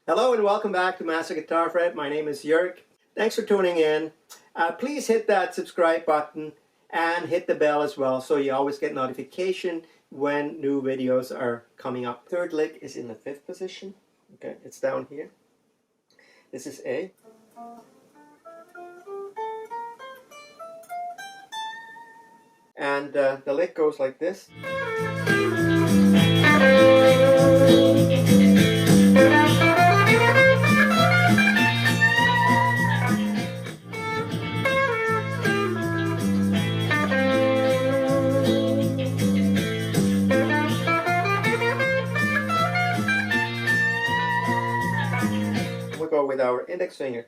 Hello and welcome back to Master Guitar Fret. My name is Jörg. Thanks for tuning in. Please hit that subscribe button and hit the bell as well so you always get notification when new videos are coming up. Third lick is in the 5th position. Okay, it's down here. This is A. And the lick goes like this. We'll go with our index finger.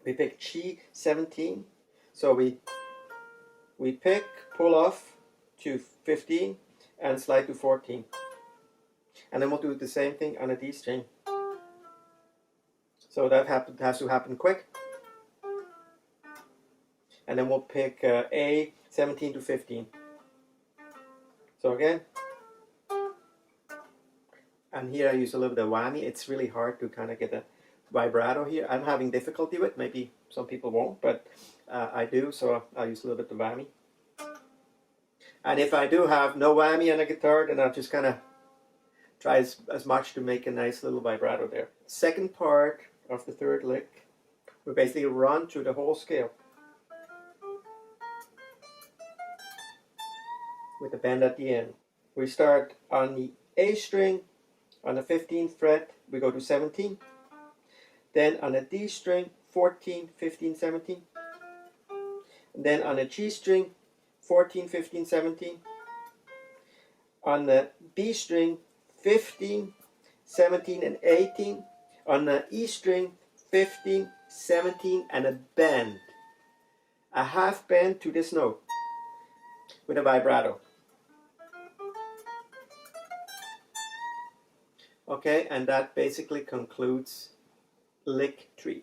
We pick G17. So we pick, pull off to 15 and slide to 14. And then we'll do the same thing on a D string. So that has to happen quick. And then we'll pick A 17 to 15. So again. And here I use a little bit of whammy. It's really hard to kind of get a vibrato here. I'm having difficulty with, maybe some people won't, but I do, so I'll use a little bit of whammy. And if I do have no whammy on a guitar, then I'll just kind of try as much to make a nice little vibrato there. Second part of the third lick, we basically run through the whole scale with a bend at the end. We start on the A string, on the 15th fret, we go to 17. Then on a D string, 14, 15, 17. And then on a G string, 14, 15, 17. On the B string, 15, 17 and 18. On the E string, 15, 17 and a bend. A half bend to this note with a vibrato. Okay, and that basically concludes lick 3.